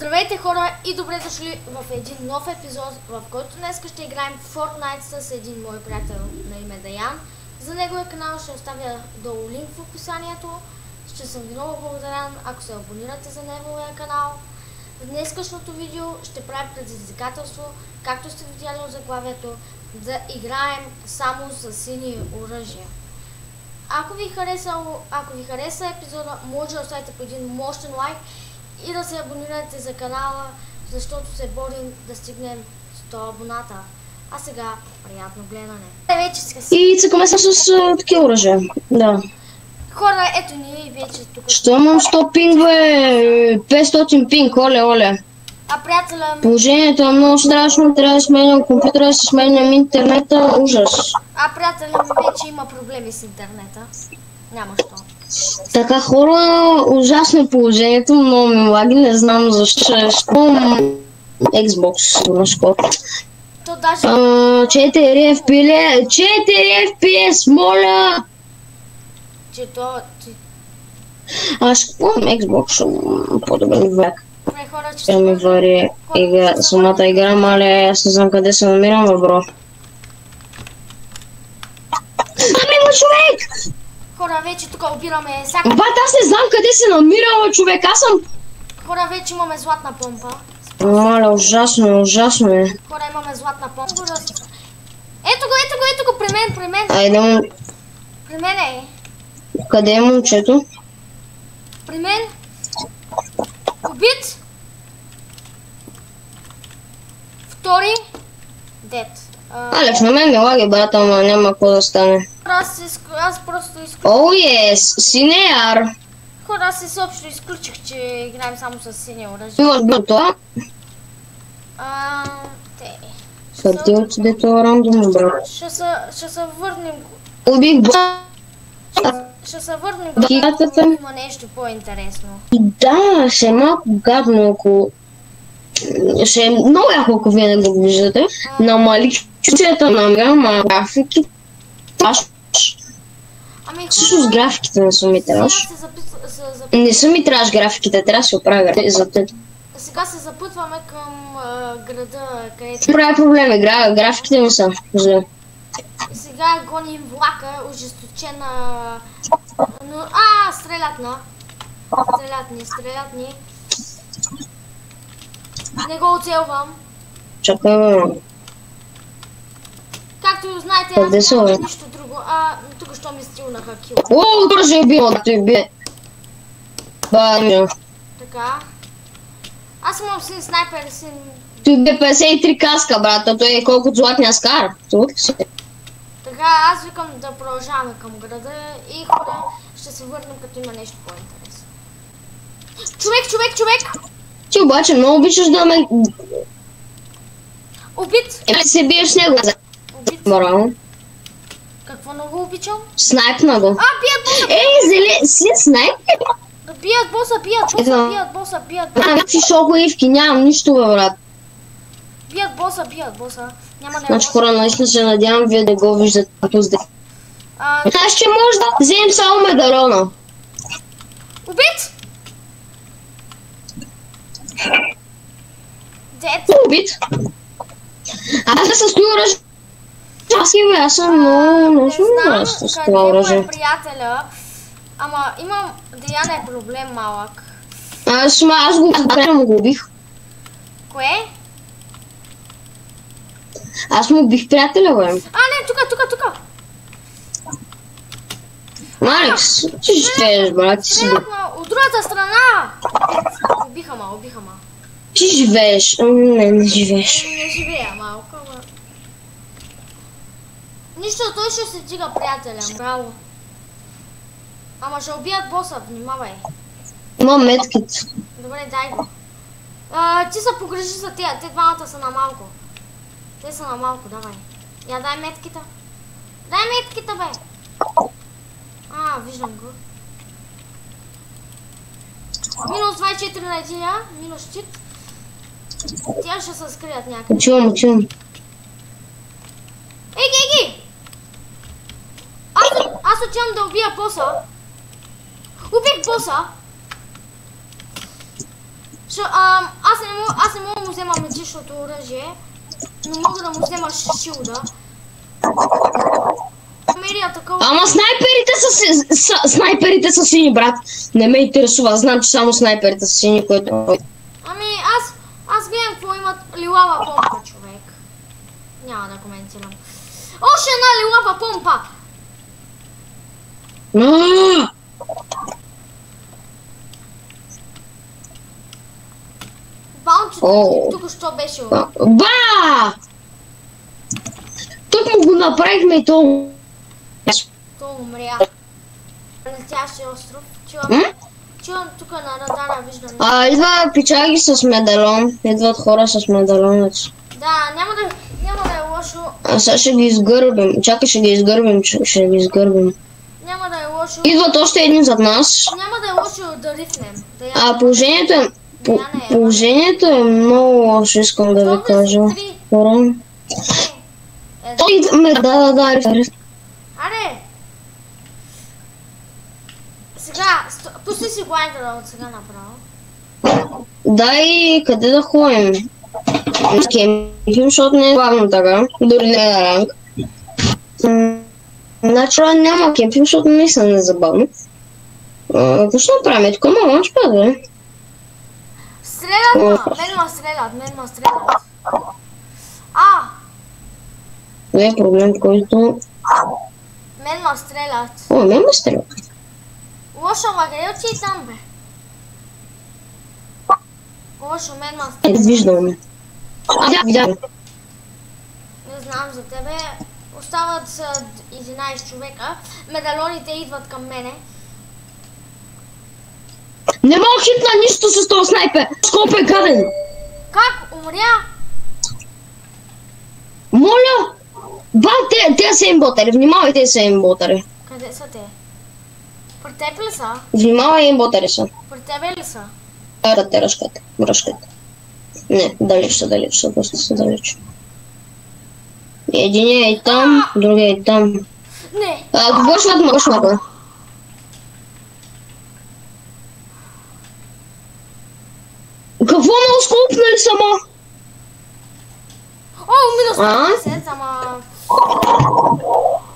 Здравейте хора и добре дошли в един нов епизод, в който днес ще играем в Fortnite с един мой приятел на име Даян. За неговия канал ще оставя долу линк в описанието. Ще съм ви много благодарен, ако се абонирате за неговия канал. В днескашното видео ще правим предизвикателство, както сте видяли от заглавието, да играем само с сини оръжия. Ако ви хареса епизода, може да оставите по един мощен лайк и да се абонирате за канала, защото се борим да стигнем 100 абоната. А сега, приятно гледане. И цъкаме се с такива оръжия. Да. Хора, ето ни вече тук. Що имам 100 пинг, бе? 500 пинг, оле. А приятеля ми... Положението е много страшно, трябва да сменям компютъра, да сменям интернета, ужас. А приятеля ми вече има проблеми с интернета. Няма що. Така хора, ужасно е положението, много ми лаги, не знам защо. Xbox, наскоро. То даже... 4 FPS, моля! Че то... Аз купувам Xbox, по-добре ми влак. Добре хора, че... Тя ми вари самата игра, мале, аз не знам къде се намирам, бро. Ами има човек! Хора, вече тук обираме всяка... Бат, аз не знам къде се намирам, човек, аз съм... Хора, вече имаме златна помпа. Мале, ужасно е. Хора, имаме златна помпа. Ето го, при мен. Айде му... При мен е. Къде е момчето? При мен. Убит. Втори. Дед. Алекс, на мен ми лаги, брата, ама няма какво да стане. Аз просто изключих. О, ес, синеяр. Хора, аз съобщо изключих, че играем само с сини оръжия. Имаш бил това? Къде отиде това рандом, брат? Ще се върнем. Убих Ще се върнем, Кикатата. има нещо по-интересно. Да, ще е малко гадно, ако... Ще е много яко, ако вие не го виждате. Намалих чуцията на грама графики. Ами Също с графиките не са ми траш. Не са ми траш графиките, трябва да се оправя за теб. Сега се запътваме към града, където... Прави проблеми, графиките ми са. И сега гоним влака, ожесточена... Но... Стрелят ни. Не го оцелвам. Чакай, Както знаете, къде аз са, нямам бе? нищо друго. Тук що ми стилнаха кил. О, бърже е било, той бе. Така. Аз имам син снайпер, син... Той бе 53 каска, брата, той е колко златния скар. Така, аз викам да продължаваме към града и хора ще се върнем като има нещо по-интересно. Човек! Ти обаче много обичаш да ме... Убит! се биеш с него. Убит! Морално. Какво много обичам? Снайпна го. Бият боса! Си снайпер? Бият боса! Ти шоковивки, нямам нищо, бе, брат. Бият боса. Няма да Значи хора, наистина се надявам вие да го виждате като сте. Аз ще може да вземем само медальона. Убит! Дед! Убит. Аз да с това оръжие. Аз съм много добре с това оръжие. Не знам къде му е приятеля, ама имам... Даян е проблем малък. Аз го убих. Кое? Аз му убих приятеля, бе. Не, тук! Алекс, ти живееш, брат, ти си... От другата страна! Убиха ма. Ти живееш. Не живееш. Не живея малко, ама... Нищо, той ще се дига приятеля, браво. Ама ще убият боса, внимавай. Имам медкит. Добре, дай го. Ти се погрежи за тия, те двамата са на малко. Те са на малко, давай. Я дай метките. Дай метките, бе. Виждам го. Минус 24 на един, минус щит. Тя ще се скрият някъде. Чувам. Еги! Аз отивам да убия боса. Убих боса. аз не мога да му взема магичното оръжие, но мога да му взема шилда. Ама снайперите са сини, брат. Не ме интересува, знам, че само снайперите са сини, което... Ами аз гледам какво имат лилава помпа, човек. Няма да коментирам. Още една лилава помпа! Баунчето тук що беше... Ба! Тук му го направихме и то... То умря. Летящия остров. Чувам тук на радара, виждам. Идва пичаги с медалон. Идват хора с медалонец. Да, няма да е лошо. Сега ще ги изгърбим. Чакай, ще ги изгърбим. Няма да е лошо. Идват още едни зад нас. Няма да е лошо да рифнем. Положението е много лошо, искам да ви кажа. Да, рифнем. Аре! Сега, пусти си глайдера от сега направо. Дай, къде да ходим? Кемпим, защото не е главно така, дори не е на ранг. Значи няма кемпим, защото наистина не е забавно. Какво ще направим? Тук има ланчпад, бе? Стрелят, мен ма стрелят. Не е проблем, който... Мен ма стрелят. Мен ме стрелят. Лошо, ама къде отиди там, бе? Лошо, мен ма стрелят. Виждам ме. Видях. Не знам за тебе. Остават 11 човека. Медалоните идват към мене. Не мога хитна нищо с този снайпер. Скоп е гаден. Как? Умря? Моля! Те са имботари. Внимавай, те са имботари. Къде са те? При теб ли са? Внимавай, имботари са. При тебе ли са? Те ръшкат. Не, далеч са, доста са далеч. Единия е там, другия е там. Не! Почват. Какво ме оскопнали само? Минус 50, ама...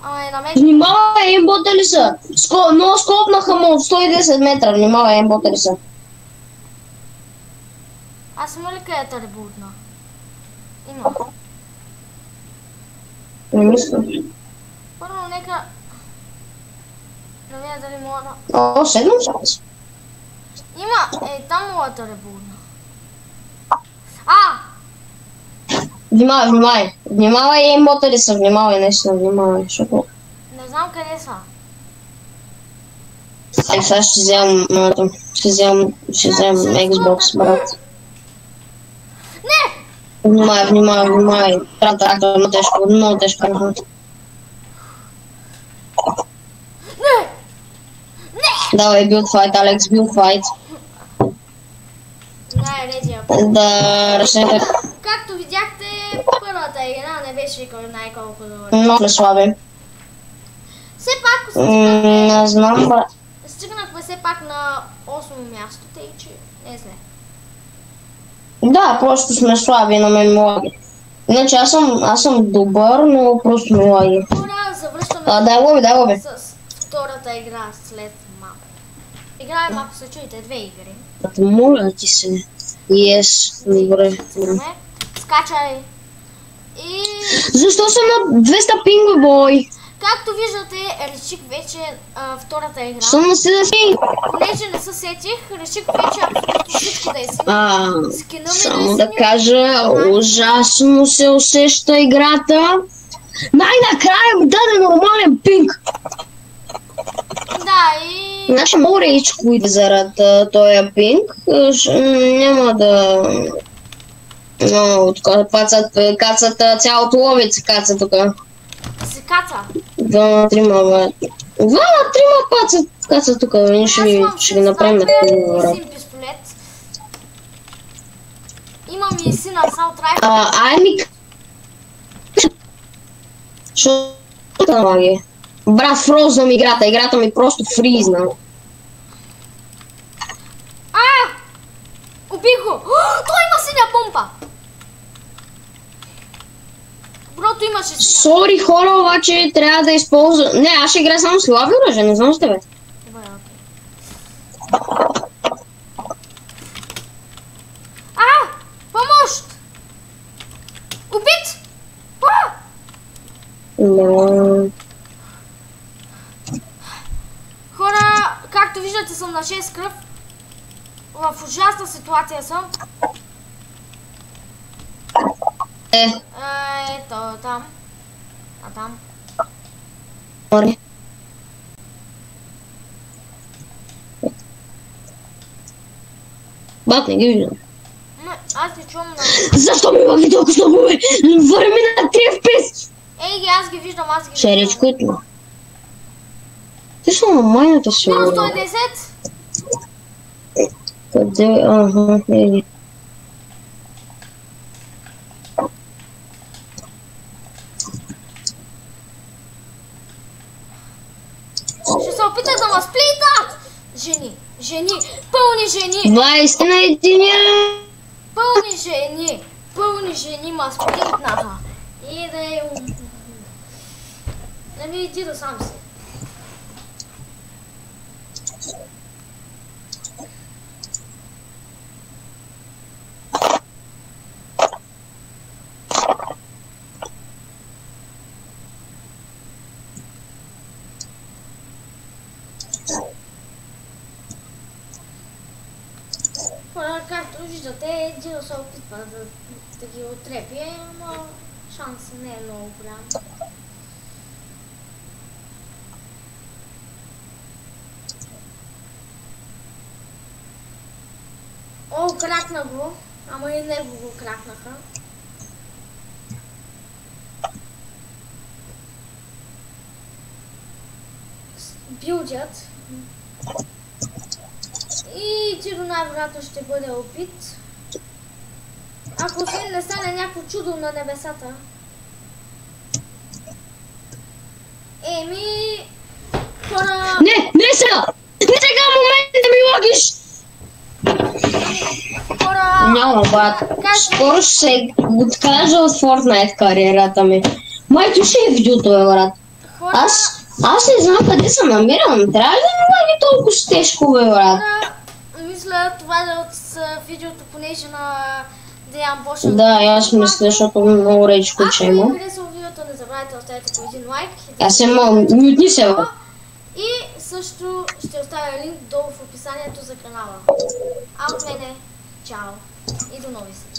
Ама е на мен. Внимавай, имботали са. Но скопнаха му от 110 метра. Внимавай, имботали са. Аз има ли където ребутна? Има. Не мисля. Първо нека... Да видя дали мога да... 7 часа. Има! Там мога да ребутна. Внимавай, имботали са. Внимавай, наистина, защото... Не знам къде са. Сега ще вземам Xbox, брат. Не! Внимавай. Трактор, много тежко. Не! Давай, билдфайт, Алекс, билдфайт. Да, решим. Както видяхте, първата игра не беше най-колко добре. Много слаби. Все пак, не знам, брат. Стигнахме все пак на 8 място, тъй че не е зле. Да, просто сме слаби, но ме млади. Иначе аз съм добър, но просто ме млади. Добре, завръщаме дай лоби. С втората игра след мапа. Играем, ако се чуете, 2 игри. Моля ти се. Добре. Скачай. И... Защо съм на 200 пинга, бой? Както виждате, реших вече втората игра. Що не се да Понеже не се сетих, реших вече абсолютно всичко да е скина. Само да кажа, ужасно се усеща играта. Най-накрая ми даде нормален пинг. Да, и... Значи много речко иде заради този пинг. Няма да... Кацат цялото ловец каца тук. Се каца. 2-3 каца тук. Ние ще ги направим на това. Имам и сина Саут Райфъл. Що магия? Брат, фрознам играта ми просто фризна. Убих го! Той има синя помпа! Брото имаше синя. Сори хора, обаче трябва да използва... Не, аз ще играя само с лави оръжия, не знам с тебе. Добре, окей. Помощ! Убит! Но... Хора, както виждате, съм на 6 кръв. В ужасна ситуация съм. Ето там. А там. Бат, не ги виждам. Аз не чувам на... Защо ми има толкова много бе? Върми на 3 FPS! Ей ги, аз ги виждам, Шеречко и това. Ти са на майната си. Минус 110? Къде? Ага, ели. Ще се опита да ме сплитат! Жени, пълни жени! 20 на единия! Пълни жени ме сплитнаха. И да е... Нали, иди да сам си. Както виждате, Джиро се опитва да ги отрепи, но шансът не е много голям. О, кракна го, ама и него го кракнаха. Билджат. И Джиро най-вероятно ще бъде убит. Ако освен не стане някакво чудо на небесата. Еми... Хора... Не сега! Не сега момент да ми логиш! Хора... Няма, бат. Скоро ще се откажа от Fortnite кариерата ми. Майто ще е видеото, бе, брат. Аз не знам къде се намирам. Трябва ли да ми лаги толкова тежко, бе, брат? Мисля, това е от видеото, понеже на Деян Боша. Да, аз мисля, защото много речко, че има. Ако ви харесва видеото, не забравяйте да оставите по един лайк. Аз съм мютни се, бе. И също ще оставя линк долу в описанието за канала. А от мене, чао и до нови се.